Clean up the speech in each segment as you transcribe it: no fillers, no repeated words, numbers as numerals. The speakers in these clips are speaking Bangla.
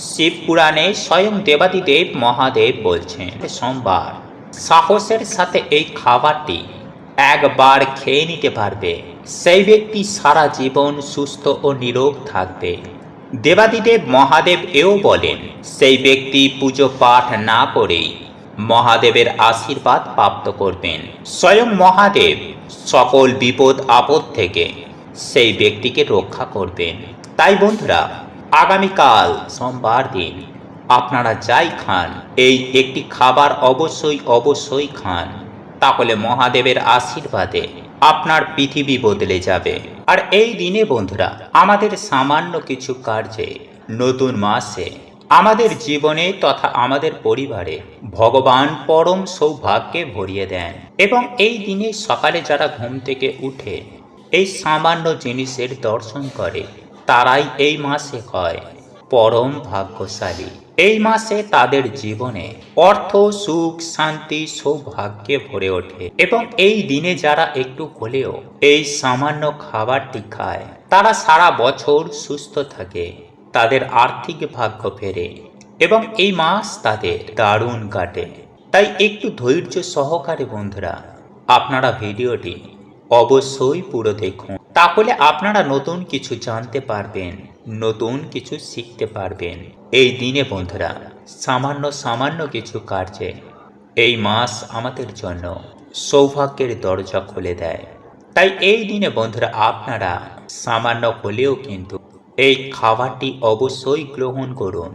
শিব পুরাণে স্বয়ং দেবাদিদেব মহাদেব বলছেন, সোমবার সাহসের সাথে এই খাবারটি একবার খেয়ে নিতে পারবে, সেই ব্যক্তি সারা জীবন সুস্থ ও নিরোগ থাকবে। দেবাদিদেব মহাদেব এও বলেন, সেই ব্যক্তি পুজো পাঠ না করেই মহাদেবের আশীর্বাদ প্রাপ্ত করবেন। স্বয়ং মহাদেব সকল বিপদ আপদ থেকে সেই ব্যক্তিকে রক্ষা করবেন। তাই বন্ধুরা, আগামীকাল সোমবার দিন আপনারা যাই খান, এই একটি খাবার অবশ্যই খান, তাহলে মহাদেবের আশীর্বাদে আপনার পৃথিবী বদলে যাবে। আর এই দিনে বন্ধুরা, আমাদের সামান্য কিছু কার্যে নতুন মাসে আমাদের জীবনে তথা আমাদের পরিবারে ভগবান পরম সৌভাগ্যে ভরিয়ে দেন। এবং এই দিনে সকালে যারা ঘুম থেকে উঠে এই সামান্য জিনিসের দর্শন করে, তারাই এই মাসে হয় পরম ভাগ্যশালী। এই মাসে তাদের জীবনে অর্থ, সুখ, শান্তি, সৌভাগ্যে ভরে ওঠে। এবং এই দিনে যারা একটু হলেও এই সামান্য খাবারটি খায়, তারা সারা বছর সুস্থ থাকে, তাদের আর্থিক ভাগ্য ফেরে এবং এই মাস তাদের দারুণ কাটে। তাই একটু ধৈর্য সহকারে বন্ধুরা আপনারা ভিডিওটি অবশ্যই পুরো দেখুন, তাহলে আপনারা নতুন কিছু জানতে পারবেন, নতুন কিছু শিখতে পারবেন। এই দিনে বন্ধুরা সামান্য কিছু কার্যে এই মাস আমাদের জন্য সৌভাগ্যের দরজা খুলে দেয়। তাই এই দিনে বন্ধুরা আপনারা সামান্য হলেও কিন্তু এই খাবারটি অবশ্যই গ্রহণ করুন।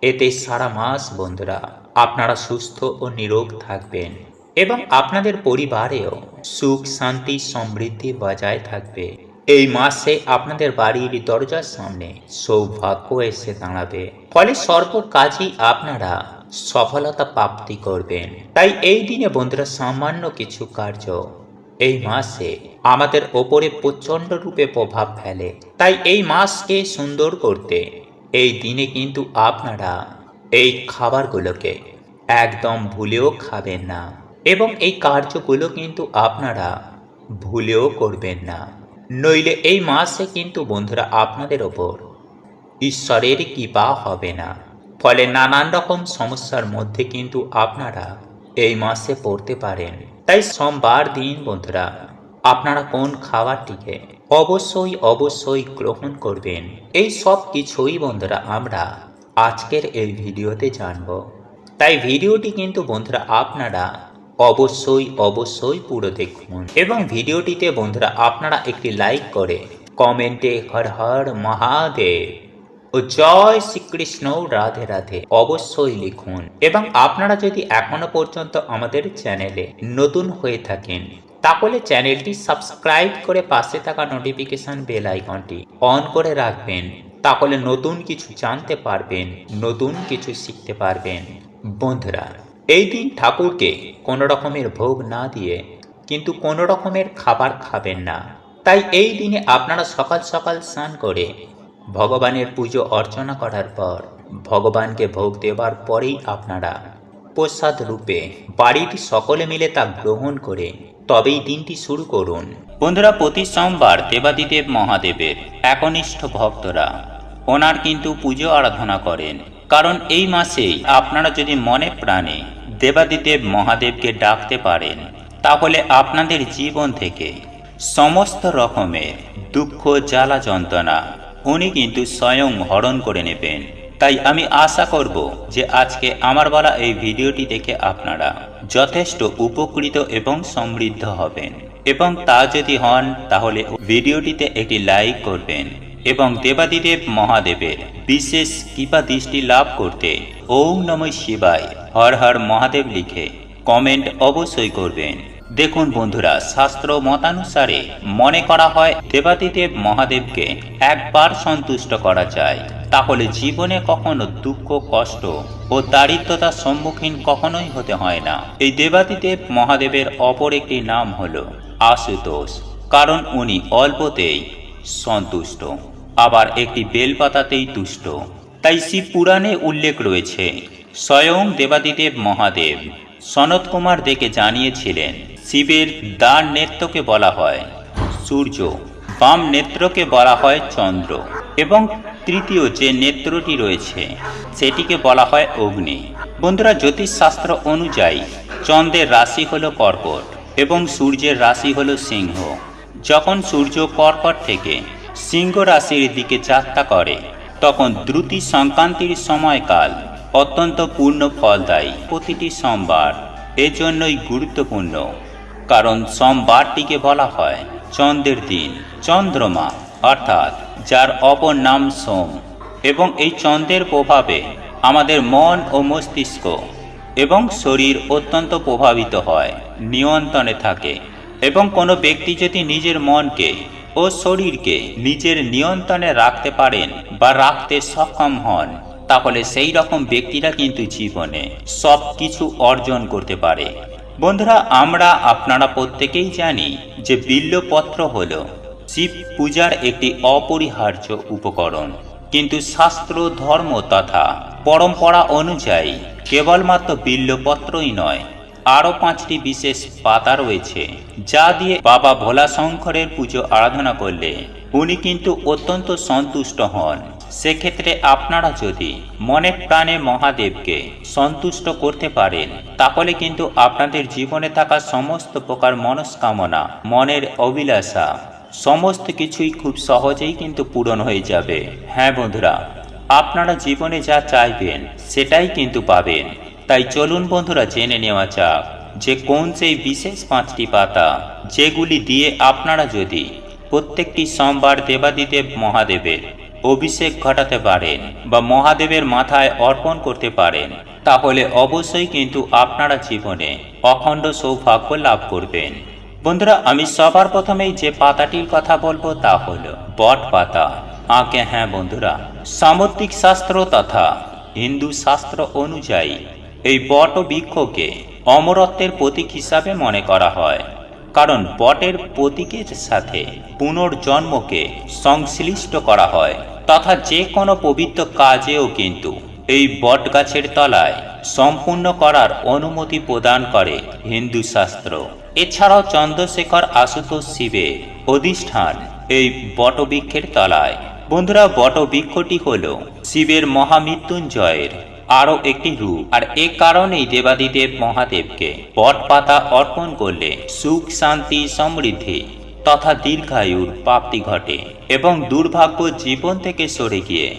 এতে সারা মাস বন্ধুরা আপনারা সুস্থ ও নিরোগ থাকবেন এবং আপনাদের পরিবারেও সুখ, শান্তি, সমৃদ্ধি বজায় থাকবে। এই মাসে আপনাদের বাড়ির দরজার সামনে সৌভাগ্য এসে দাঁড়াবে, ফলে সর্ব কাজই আপনারা সফলতা প্রাপ্তি করবেন। তাই এই দিনে বন্ধুরা সামান্য কিছু কার্য এই মাসে আমাদের ওপরে প্রচণ্ড রূপে প্রভাব ফেলে। তাই এই মাসকে সুন্দর করতে এই দিনে কিন্তু আপনারা এই খাবারগুলোকে একদম ভুলেও খাবেন না এবং এই কার্যগুলো কিন্তু আপনারা ভুলেও করবেন না, নইলে এই মাসে কিন্তু বন্ধুরা আপনাদের ওপর ঈশ্বরের কৃপা হবে না। ফলে নানান রকম সমস্যার মধ্যে কিন্তু আপনারা এই মাসে পড়তে পারেন। তাই সোমবার দিন বন্ধুরা আপনারা কোন খাবারটিকে অবশ্যই গ্রহণ করবেন, এই সব কিছুই বন্ধুরা আমরা আজকের এই ভিডিওতে জানব। তাই ভিডিওটি কিন্তু বন্ধুরা আপনারা অবশ্যই পুরো দেখুন এবং ভিডিওটিতে বন্ধুরা আপনারা একটি লাইক করে কমেন্টে হর হর মহাদেব ও জয় শ্রীকৃষ্ণ রাধে রাধে অবশ্যই লিখুন। এবং আপনারা যদি এখনো পর্যন্ত আমাদের চ্যানেলে নতুন হয়ে থাকেন, তাহলে চ্যানেলটি সাবস্ক্রাইব করে পাশে থাকা নোটিফিকেশন বেল আইকনটি অন করে রাখবেন, তাহলে নতুন কিছু জানতে পারবেন, নতুন কিছু শিখতে পারবেন। বন্ধুরা, এই দিন ঠাকুরকে কোনো রকমের ভোগ না দিয়ে কিন্তু কোনো রকমের খাবার খাবেন না। তাই এই দিনে আপনারা সকাল সকাল স্নান করে ভগবানের পুজো অর্চনা করার পর ভগবানকে ভোগ দেওয়ার পরেই আপনারা প্রসাদ রূপে বাড়ির সকলে মিলে তা গ্রহণ করে তবেই দিনটি শুরু করুন। বন্ধুরা, প্রতি সোমবার দেবাদিদেব মহাদেবের একনিষ্ঠ ভক্তরা ওনার কিন্তু পুজো আরাধনা করেন, কারণ এই মাসেই আপনারা যদি মনে প্রাণে দেবাদিদেব মহাদেবকে ডাকতে পারেন, তাহলে আপনাদের জীবন থেকে সমস্ত রকমের দুঃখ, জ্বালা, যন্ত্রণা উনি কিন্তু স্বয়ং হরণ করে নেবেন। তাই আমি আশা করব যে আজকে আমার বলা এই ভিডিওটি দেখে আপনারা যথেষ্ট উপকৃত এবং সমৃদ্ধ হবেন। এবং তা যদি হন, তাহলে ভিডিওটিতে একটি লাইক করবেন এবং দেবাদিদেব মহাদেবের বিশেষ কৃপা দৃষ্টি লাভ করতে ওম নমঃ শিবায় হর হর মহাদেব লিখে কমেন্ট অবশ্যই করবেন। দেখুন বন্ধুরা, শাস্ত্র মতানুসারে মনে করা হয় দেবাদিদেব মহাদেবকে একবার সন্তুষ্ট করা যায়, তাহলে জীবনে কখনো দুঃখ, কষ্ট ও দারিদ্রতার সম্মুখীন কখনোই হতে হয় না। এই দেবাদিদেব মহাদেবের অপর একটি নাম হলো আশুতোষ, কারণ উনি অল্পতেই সন্তুষ্ট, আবার একটি বেলপাতাতেই তুষ্ট। তাই শিব পুরাণে উল্লেখ রয়েছে, স্বয়ং দেবাদিদেব মহাদেব সনত কুমার দেকে জানিয়েছিলেন, শিবের ডান নেত্রকে বলা হয় সূর্য, বাম নেত্রকে বলা হয় চন্দ্র, এবং তৃতীয় যে নেত্রটি রয়েছে সেটিকে বলা হয় অগ্নি। বন্ধুরা, জ্যোতিষশাস্ত্র অনুযায়ী চন্দ্রের রাশি হলো কর্কট এবং সূর্যের রাশি হলো সিংহ। যখন সূর্য কর্কট থেকে সিংহ রাশির দিকে যাত্রা করে তখন দ্রুতি সংক্রান্তির সময়কাল অত্যন্ত পূর্ণ ফলদায়ী। প্রতিটি সোমবার এজন্যই গুরুত্বপূর্ণ, কারণ সোমবারটিকে বলা হয় চন্দ্রের দিন। চন্দ্রমা অর্থাৎ যার অপর নাম সোম, এবং এই চন্দ্রের প্রভাবে আমাদের মন ও মস্তিষ্ক এবং শরীর অত্যন্ত প্রভাবিত হয়, নিয়ন্ত্রণে থাকে। এবং কোনো ব্যক্তি যদি নিজের মনকে ও শরীরকে নিজের নিয়ন্ত্রণে রাখতে পারেন বা রাখতে সক্ষম হন, তাহলে সেই রকম ব্যক্তিরা কিন্তু জীবনে সব কিছু অর্জন করতে পারে। বন্ধুরা, আপনারা প্রত্যেকেই জানি যে বিল্বপত্র হল শিব পূজার একটি অপরিহার্য উপকরণ, কিন্তু শাস্ত্র, ধর্ম তথা পরম্পরা অনুযায়ী কেবলমাত্র বিল্বপত্রই নয়, আরও 5টি বিশেষ পাতা রয়েছে যা দিয়ে বাবা ভোলা শঙ্করের পুজো আরাধনা করলে উনি কিন্তু অত্যন্ত সন্তুষ্ট হন। সেক্ষেত্রে আপনারা যদি মনে প্রাণে মহাদেবকে সন্তুষ্ট করতে পারেন, তাহলে কিন্তু আপনাদের জীবনে থাকা সমস্ত প্রকার মনস্কামনা, মনের অভিলাষা সমস্ত কিছুই খুব সহজেই কিন্তু পূরণ হয়ে যাবে। হ্যাঁ বন্ধুরা, আপনারা জীবনে যা চাইবেন সেটাই কিন্তু পাবেন। তাই চলুন বন্ধুরা, জেনে নেওয়া যাক যে কোন সেই বিশেষ 5টি পাতা যেগুলি দিয়ে আপনারা যদি প্রত্যেকটি সোমবার দেবাদিদেব মহাদেবের অভিষেক ঘটাতে পারেন বা মহাদেবের মাথায় অর্পণ করতে পারেন, তাহলে অবশ্যই কিন্তু আপনারা জীবনে অখণ্ড সৌভাগ্য লাভ করবেন। বন্ধুরা, আমি সবার প্রথমেই যে পাতাটির কথা বলবো তা হলো বট পাতা। হ্যাঁ বন্ধুরা, সামুদ্রিক শাস্ত্র তথা হিন্দু শাস্ত্র অনুযায়ী এই বট বৃক্ষকে অমরত্বের প্রতীক হিসাবে মনে করা হয়, কারণ বটের প্রতীকের সাথে পুনর্জন্মকে সংশ্লিষ্ট করা হয়, তথা যে কোনো পবিত্র কাজেও কিন্তু এই বট গাছের তলায় সম্পূর্ণ করার অনুমতি প্রদান করে হিন্দু শাস্ত্র। এছাড়াও চন্দ্রশেখর আশুতোষ শিবের অধিষ্ঠান এই বটবৃক্ষের তলায়। বন্ধুরা, বটবৃক্ষটি হল শিবের মহামৃত্যুঞ্জয়ের আরও একটি রূপ, আর এ কারণেই দেবাদিদেব মহাদেবকে বট পাতা অর্পণ করলে সুখ, শান্তি, সমৃদ্ধি তথা দীর্ঘায়ুর প্রাপ্তি ঘটে এবং দুর্ভাগ্য জীবন থেকে সরে গিয়ে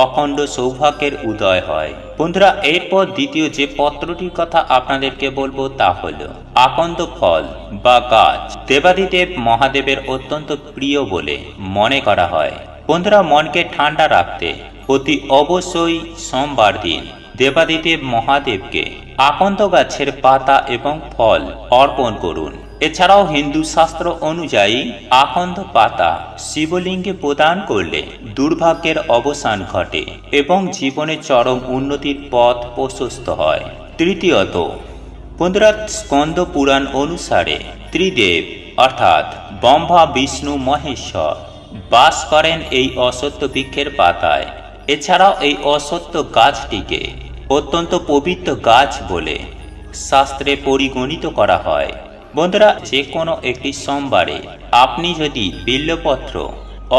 অখণ্ড সৌভাগ্যের উদয় হয়। বন্ধুরা, এরপর দ্বিতীয় যে পত্রটির কথা আপনাদেরকে বলবো তা হলো আকন্দ ফল বা গাছ। দেবাদিদেব মহাদেবের অত্যন্ত প্রিয় বলে মনে করা হয়। বন্ধুরা, মনকে ঠান্ডা রাখতে অতি অবশ্যই সোমবার দিন দেবাদিদেব মহাদেবকে আকন্দ গাছের পাতা এবং ফল অর্পণ করুন। এছাড়াও হিন্দু শাস্ত্র অনুযায়ী আকন্দ পাতা শিবলিঙ্গে প্রদান করলে দুর্ভাগ্যের অবসান ঘটে এবং জীবনে চরম উন্নতির পথ প্রশস্ত হয়। তৃতীয়ত, বন্ধুরা, স্কন্দ পুরাণ অনুসারে ত্রিদেব অর্থাৎ ব্রহ্মা, বিষ্ণু, মহেশ্বর বাস করেন এই অশ্বত্থ বৃক্ষের পাতায়। এছাড়াও এই অশ্বত্থ গাছটিকে অত্যন্ত পবিত্র গাছ বলে শাস্ত্রে পরিগণিত করা হয়। বন্ধুরা, যে কোনো একটি সোমবারে আপনি যদি বিল্বপত্র,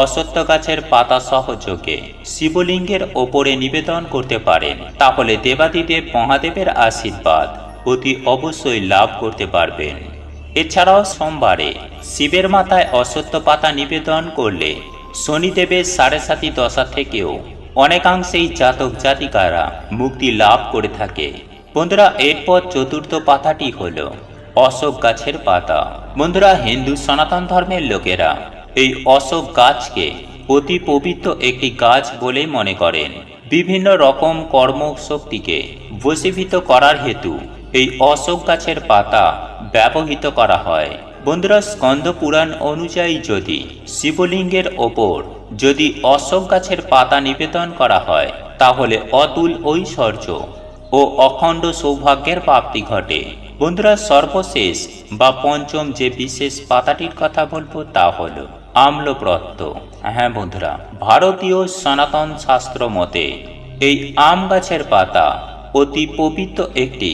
অশ্বত্থ গাছের পাতা সহযোগে শিবলিঙ্গের ওপরে নিবেদন করতে পারেন, তাহলে দেবাদিদেব মহাদেবের আশীর্বাদ অতি অবশ্যই লাভ করতে পারবেন। এছাড়াও সোমবারে শিবের মাথায় অশ্বত্থ পাতা নিবেদন করলে শনিদেবের 7.5 দশা থেকেও অনেকাংশেই জাতক জাতিকারা মুক্তি লাভ করে থাকে। বন্ধুরা, এরপর চতুর্থ পাতাটি হলো অশোক গাছের পাতা। বন্ধুরা, হিন্দু সনাতন ধর্মের লোকেরা এই অশোক গাছকে অতি পবিত্র একটি গাছ বলে মনে করেন। বিভিন্ন রকম কর্মশক্তিকে বশীভূত করার হেতু এই অশোক গাছের পাতা ব্যবহৃত করা হয়। বন্ধুরা, স্কন্দ পুরাণ অনুযায়ী যদি শিবলিঙ্গের ওপর যদি অশোক গাছের পাতা নিবেদন করা হয়, তাহলে অতুল ঐশ্বর্য ও অখণ্ড সৌভাগ্যের প্রাপ্তি ঘটে। বন্ধুরা, সর্বশেষ বা পঞ্চম যে বিশেষ পাতাটির কথা বলবো তা হলো আম্লপত্র। হ্যাঁ বন্ধুরা, ভারতীয় সনাতন শাস্ত্র মতে এই আম গাছের পাতা অতি পবিত্র একটি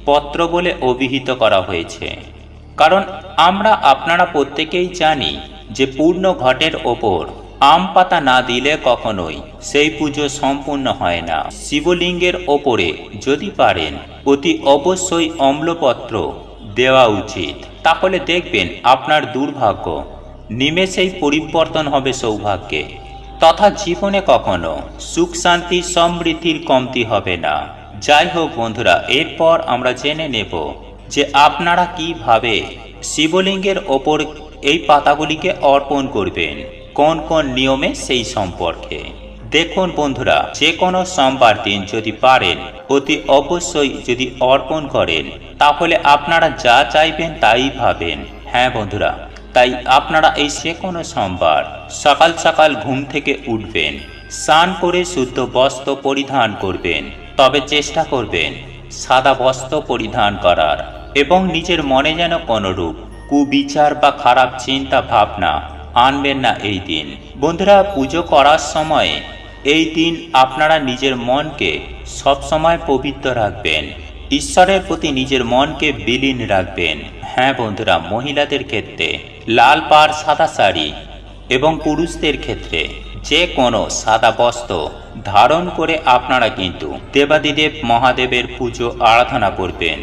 পত্র বলে অভিহিত করা হয়েছে, কারণ আপনারা প্রত্যেকেই জানি যে পূর্ণ ঘটের ওপর আম পাতা না দিলে কখনোই সেই পুজো সম্পূর্ণ হয় না। শিবলিঙ্গের ওপরে যদি পারেন অতি অবশ্যই অম্লপত্র দেওয়া উচিত, তাহলে দেখবেন আপনার দুর্ভাগ্য নিমেষেই পরিবর্তন হবে সৌভাগ্যে, তথা জীবনে কখনো সুখ শান্তি সমৃদ্ধির কমতি হবে না। যাই হোক বন্ধুরা, এরপর আমরা জেনে নেব যে আপনারা কিভাবে শিবলিঙ্গের ওপর এই পাতাগুলিকে অর্পণ করবেন, কোন কোন নিয়মে সেই সম্পর্কে। দেখুন বন্ধুরা, যে কোনো সোমবার দিন যদি পারেন অতি অবশ্যই যদি অর্পণ করেন, তাহলে আপনারা যা চাইবেন তাই পাবেন। হ্যাঁ বন্ধুরা, তাই আপনারা এই যে কোনো সোমবার সকাল সকাল ঘুম থেকে উঠবেন, স্নান করে শুদ্ধ বস্ত্র পরিধান করবেন, তবে চেষ্টা করবেন সাদা বস্ত্র পরিধান করার, এবং নিজের মনে যেন কোনরূপ কুবিচার বা খারাপ চিন্তা ভাবনা আনবেন না এই দিন। বন্ধুরা, পুজো করার সময় এই দিন আপনারা নিজের মনকে সবসময় পবিত্র রাখবেন, ঈশ্বরের প্রতি নিজের মনকে বিলীন রাখবেন। হ্যাঁ বন্ধুরা, মহিলাদের ক্ষেত্রে লাল পাড় সাদা শাড়ি এবং পুরুষদের ক্ষেত্রে যে কোনো সাদা বস্ত্র ধারণ করে আপনারা কিন্তু দেবাদিদেব মহাদেবের পুজো আরাধনা করবেন।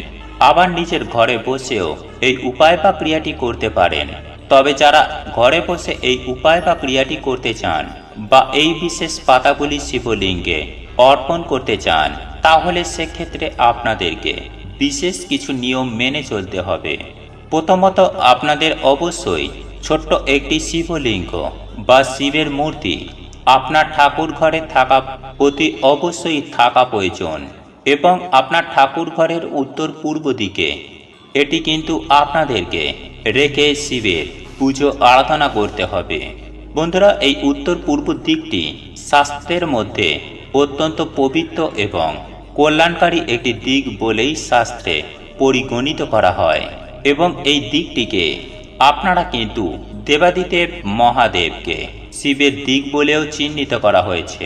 আবার নিজের ঘরে বসেও এই উপায় বা ক্রিয়াটি করতে পারেন। তবে যারা ঘরে বসে এই উপায় বা ক্রিয়াটি করতে চান বা এই বিশেষ পাতাগুলি শিবলিঙ্গে অর্পণ করতে চান, তাহলে সেক্ষেত্রে আপনাদেরকে বিশেষ কিছু নিয়ম মেনে চলতে হবে। প্রথমত আপনাদের অবশ্যই ছোট্ট একটি শিবলিঙ্গ বা শিবের মূর্তি আপনার ঠাকুর ঘরে থাকা অতি অবশ্যই থাকা প্রয়োজন, এবং আপনার ঠাকুর ঘরের উত্তর পূর্ব দিকে এটি কিন্তু আপনাদেরকে রেখে শিবের পুজো আরাধনা করতে হবে। বন্ধুরা, এই উত্তর পূর্ব দিকটি শাস্ত্রের মধ্যে অত্যন্ত পবিত্র এবং কল্যাণকারী একটি দিক বলেই শাস্ত্রে পরিগণিত করা হয়, এবং এই দিকটিকে আপনারা কিন্তু দেবাদিদেব মহাদেবকে শিবের দিক বলেও চিহ্নিত করা হয়েছে।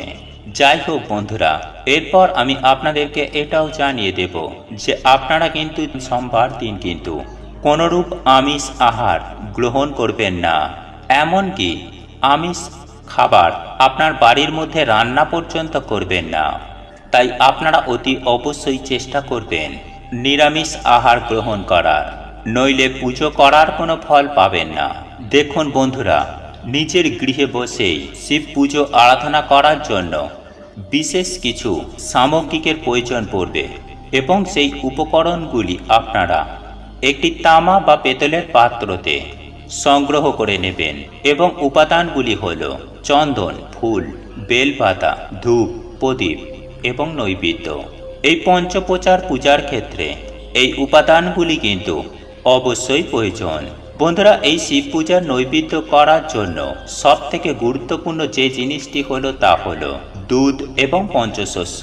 যাই হোক বন্ধুরা, এরপর আমি আপনাদেরকে এটাও জানিয়ে দেব যে আপনারা কিন্তু সোমবার দিন কিন্তু কোনরূপ আমিষ আহার গ্রহণ করবেন না, এমনকি আমিষ খাবার আপনার বাড়ির মধ্যে রান্না পর্যন্ত করবেন না। তাই আপনারা অতি অবশ্যই চেষ্টা করবেন নিরামিষ আহার গ্রহণ করার, নইলে পুজো করার কোনো ফল পাবেন না। দেখুন বন্ধুরা, নিজের গৃহে বসেই শিব পুজো আরাধনা করার জন্য বিশেষ কিছু সামগ্রিকের প্রয়োজন পড়বে, এবং সেই উপকরণগুলি আপনারা একটি তামা বা পেতলের পাত্রতে সংগ্রহ করে নেবেন, এবং উপাদানগুলি হল চন্দন, ফুল, বেলপাতা, ধূপ, প্রদীপ এবং নৈবেদ্য। এই পঞ্চপ্রচার পূজার ক্ষেত্রে এই উপাদানগুলি কিন্তু অবশ্যই প্রয়োজন। বন্ধুরা, এই শিব পূজার নৈবেদ্য করার জন্য সব থেকে গুরুত্বপূর্ণ যে জিনিসটি হলো তা হলো দুধ এবং পঞ্চশস্য।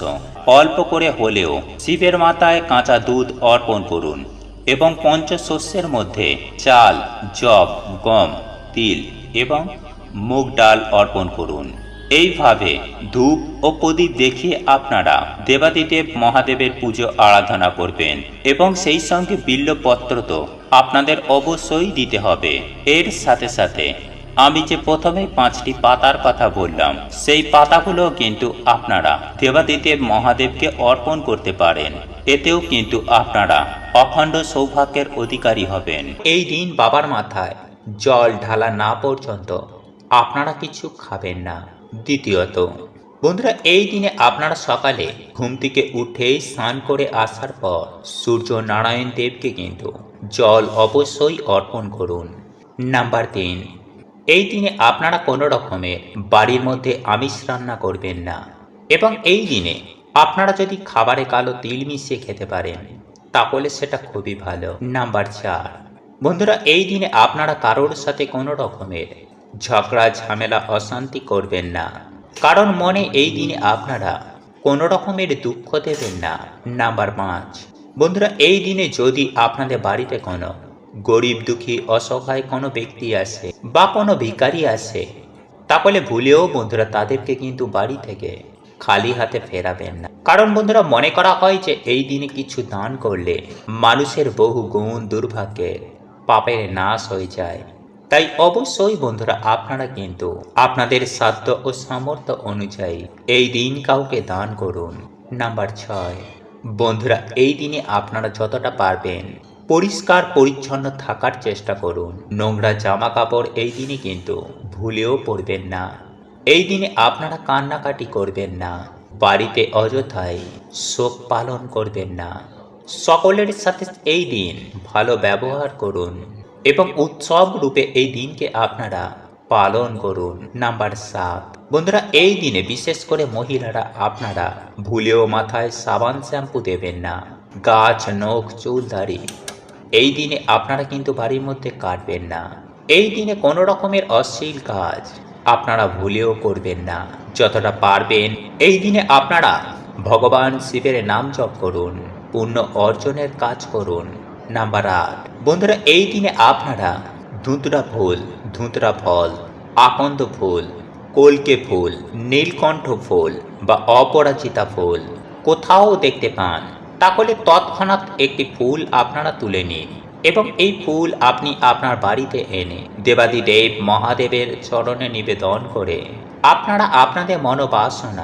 অল্প করে হলেও শিবের মাথায় কাঁচা দুধ অর্পণ করুন, এবং পঞ্চশস্যের মধ্যে চাল, যব, গম, তিল এবং মুগ ডাল অর্পণ করুন। এইভাবে ধূপ ও প্রদীপ দেখিয়ে আপনারা দেবাদিদেব মহাদেবের পুজো আরাধনা করবেন, এবং সেই সঙ্গে বিল্বপত্র তো আপনাদের অবশ্যই দিতে হবে। এর সাথে সাথে আমি যে প্রথমে 5টি পাতার কথা বললাম, সেই পাতাগুলো কিন্তু আপনারা দেবাদিদেব মহাদেবকে অর্পণ করতে পারেন। এতেও কিন্তু আপনারা অখণ্ড সৌভাগ্যের অধিকারী হবেন। এই দিন বাবার মাথায় জল ঢালা না পর্যন্ত আপনারা কিছু খাবেন না। দ্বিতীয়ত বন্ধুরা, এই দিনে আপনারা সকালে ঘুম থেকে উঠেই স্নান করে আসার পর সূর্য নারায়ণ দেবকে কিন্তু জল অবশ্যই অর্পণ করুন। নাম্বার 3, এই দিনে আপনারা কোনো রকমের বাড়ির মধ্যে আমিষ রান্না করবেন না, এবং এই দিনে আপনারা যদি খাবারে কালো তিল মিশিয়ে খেতে পারেন তাহলে সেটা খুবই ভালো। নাম্বার 4, বন্ধুরা, এই দিনে আপনারা কারোর সাথে কোনো রকমের ঝগড়া ঝামেলা অশান্তি করবেন না, কারণ মনে এই দিনে আপনারা কোনো রকমের দুঃখ দেবেন না। নাম্বার 5, বন্ধুরা, এই দিনে যদি আপনাদের বাড়িতে কোনো গরিব দুঃখী অসহায় কোনো ব্যক্তি আসে বা কোনো ভিখারি আসে, তাহলে ভুলেও বন্ধুরা তাদেরকে কিন্তু বাড়ি থেকে খালি হাতে ফেরাবেন না, কারণ বন্ধুরা মনে করা হয় যে এই দিনে কিছু দান করলে মানুষের বহু গুণ দুর্ভাগ্যের পাপের নাশ হয়ে যায়। তাই অবশ্যই বন্ধুরা আপনারা কিন্তু আপনাদের সাধ্য ও সামর্থ্য অনুযায়ী এই দিন কাউকে দান করুন। নাম্বার 6, বন্ধুরা এই দিনে আপনারা যতটা পারবেন পরিষ্কার পরিচ্ছন্ন থাকার চেষ্টা করুন। নোংরা জামা কাপড় এই দিনে কিন্তু ভুলেও পরবেন না। এই দিনে আপনারা কান্নাকাটি করবেন না, বাড়িতে অযথায় শোক পালন করবেন না। সকলের সাথে এই দিন ভালো ব্যবহার করুন এবং উৎসব রূপে এই দিনকে আপনারা পালন করুন। নাম্বার 7, বন্ধুরা এই দিনে বিশেষ করে মহিলারা আপনারা ভুলেও মাথায় সাবান শ্যাম্পু দেবেন না। গাছ, নখ, চুল, দাড়ি এই দিনে আপনারা কিন্তু বাড়ির মধ্যে কাটবেন না। এই দিনে কোনো রকমের অশ্লীল কাজ আপনারা ভুলেও করবেন না। যতটা পারবেন এই দিনে আপনারা ভগবান শিবের নাম জপ করুন, পুণ্য অর্জনের কাজ করুন। নাম্বার 8, বন্ধুরা এই দিনে আপনারা ধুতরা ফল, আকন্দ ফুল, কলকে ফুল, নীলকণ্ঠ ফুল বা অপরাজিতা ফুল কোথাও দেখতে পান, তাহলে তৎক্ষণাৎ একটি ফুল আপনারা তুলে নিন এবং এই ফুল আপনি আপনার বাড়িতে এনে দেবাদিদেব মহাদেবের চরণে নিবেদন করে আপনারা আপনাদের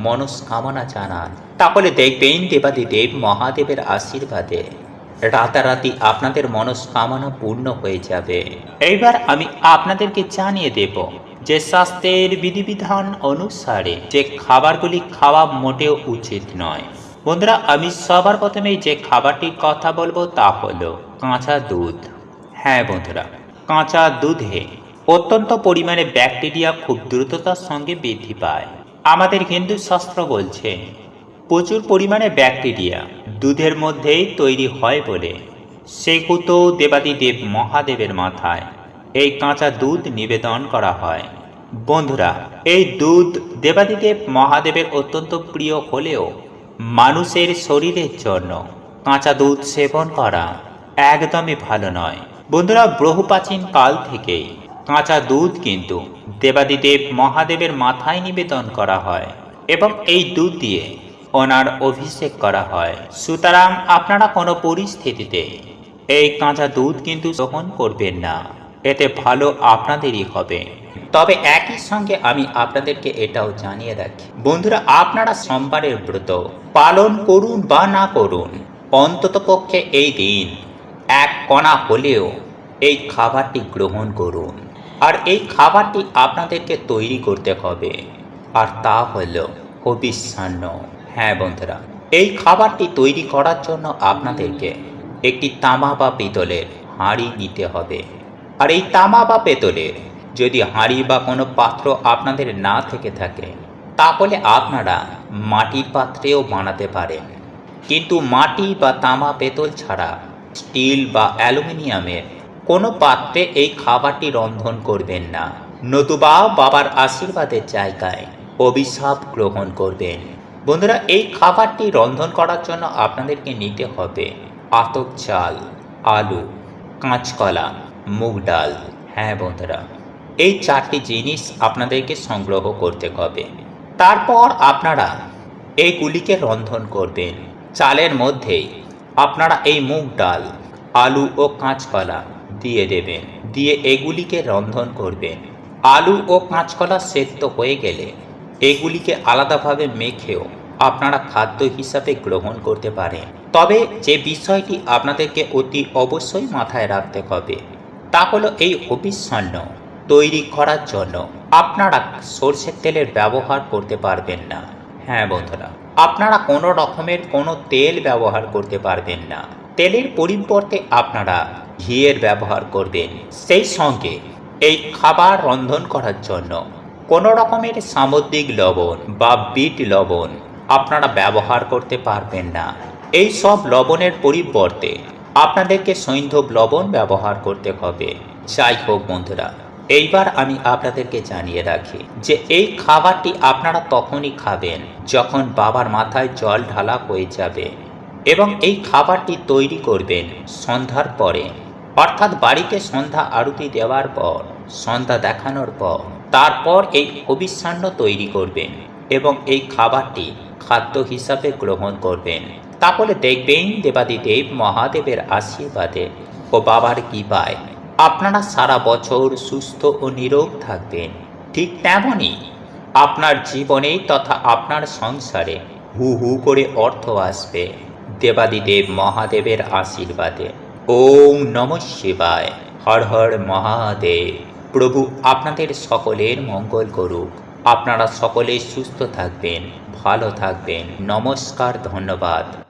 মনস্কামনা জানান। তাহলে দেখবেন দেবাদিদেব মহাদেবের আশীর্বাদে রাতারাতি আপনাদের মনস্কামনা পূর্ণ হয়ে যাবে। এইবার আমি আপনাদেরকে জানিয়ে দেব যে স্বাস্থ্যের বিধিবিধান অনুসারে যে খাবারগুলি খাওয়া মোটেও উচিত নয়। বন্ধুরা আমি সবার প্রথমেই যে খাবারটির কথা বলবো তা হলো কাঁচা দুধ। হ্যাঁ বন্ধুরা, কাঁচা দুধে অত্যন্ত পরিমাণে ব্যাকটেরিয়া খুব দ্রুততার সঙ্গে বৃদ্ধি পায়। আমাদের হিন্দু শাস্ত্র বলছে প্রচুর পরিমাণে ব্যাকটেরিয়া দুধের মধ্যেই তৈরি হয় বলে সেহেতু দেবাদিদেব মহাদেবের মাথায় এই কাঁচা দুধ নিবেদন করা হয়। বন্ধুরা এই দুধ দেবাদিদেব মহাদেবের অত্যন্ত প্রিয় হলেও মানুষের শরীরের জন্য কাঁচা দুধ সেবন করা একদমই ভালো নয়। বন্ধুরা বহু প্রাচীন কাল থেকেই কাঁচা দুধ কিন্তু দেবাদিদেব মহাদেবের মাথায় নিবেদন করা হয় এবং এই দুধ দিয়ে ওনার অভিষেক করা হয়। সুতরাং আপনারা কোনো পরিস্থিতিতে এই কাঁচা দুধ কিন্তু গ্রহণ করবেন না, এতে ভালো আপনাদেরই হবে। তবে একই সঙ্গে আমি আপনাদেরকে এটাও জানিয়ে রাখি বন্ধুরা, আপনারা সোমবারের ব্রত পালন করুন বা না করুন, অন্ততপক্ষে এই দিন এক কণা হলেও এই খাবারটি গ্রহণ করুন। আর এই খাবারটি আপনাদেরকে তৈরি করতে হবে, আর তা হলো হবিষ্যান্ন। হ্যাঁ বন্ধুরা, এই খাবারটি তৈরি করার জন্য আপনাদেরকে একটি তামা বা পিতলের হাঁড়ি নিতে হবে। আর এই তামা বা পেতলের যদি হাঁড়ি বা কোনো পাত্র আপনাদের না থেকে থাকে তাহলে আপনারা মাটির পাত্রেও বানাতে পারেন, কিন্তু মাটি বা তামা পেতল ছাড়া স্টিল বা অ্যালুমিনিয়ামের কোনো পাত্রে এই খাবারটি রন্ধন করবেন না, নতুবা বাবার আশীর্বাদের জায়গায় অভিশাপ গ্রহণ করবেন। বন্ধুরা এই খাবারটি রন্ধন করার জন্য আপনাদেরকে নিতে হবে আতপ চাল, আলু, কাঁচকলা, মুগ ডাল। হ্যাঁ বন্ধুরা, এই 4টি জিনিস আপনাদেরকে সংগ্রহ করতে হবে। তারপর আপনারা এইগুলিকে রন্ধন করবেন। চালের মধ্যেই আপনারা এই মুগ ডাল, আলু ও কাঁচকলা দিয়ে দেবেন, দিয়ে এগুলিকে রন্ধন করবেন। আলু ও কাঁচকলা সেদ্ধ হয়ে গেলে এগুলিকে আলাদাভাবে মেখেও আপনারা খাদ্য হিসাবে গ্রহণ করতে পারেন। তবে যে বিষয়টি আপনাদেরকে অতি অবশ্যই মাথায় রাখতে হবে তা হলো এই হবিষ্যান্ন তৈরি করার জন্য আপনারা সরষের তেলের ব্যবহার করতে পারবেন না। হ্যাঁ বন্ধুরা, আপনারা কোনো রকমের কোনো তেল ব্যবহার করতে পারবেন না। তেলের পরিবর্তে আপনারা ঘিয়ের ব্যবহার করবেন। সেই সঙ্গে এই খাবার রন্ধন করার জন্য কোনো রকমের সামুদ্রিক লবণ বা বিট লবণ আপনারা ব্যবহার করতে পারবেন না। এই সব লবণের পরিবর্তে আপনাদেরকে সৈন্ধব লবণ ব্যবহার করতে হবে। যাই হোক বন্ধুরা, এইবার আমি আপনাদেরকে জানিয়ে রাখি যে এই খাবারটি আপনারা তখনই খাবেন যখন বাবার মাথায় জল ঢালা হয়ে যাবে এবং এই খাবারটি তৈরি করবেন সন্ধ্যার পরে, অর্থাৎ বাড়িতে সন্ধ্যা আরতি দেওয়ার পর, সন্ধ্যা দেখানোর পর তারপর এই হবিষ্যান্ন তৈরি করবেন এবং এই খাবারটি খাদ্য হিসাবে গ্রহণ করবেন। তাহলে দেখবেন দেবাদিদেব মহাদেবের আশীর্বাদে ও বাবার কৃপায় আপনারা সারা বছর সুস্থ ও নিরোগ থাকবেন। ঠিক তেমনই আপনার জীবনে তথা আপনার সংসারে হু হু করে অর্থ আসবে দেবাদিদেব মহাদেবের আশীর্বাদে। ওম নমঃ শিবায়। হর হর মহাদেব। প্রভু আপনাদের সকলের মঙ্গল করুক। আপনারা সকলে সুস্থ থাকবেন, ভালো থাকবেন। নমস্কার, ধন্যবাদ।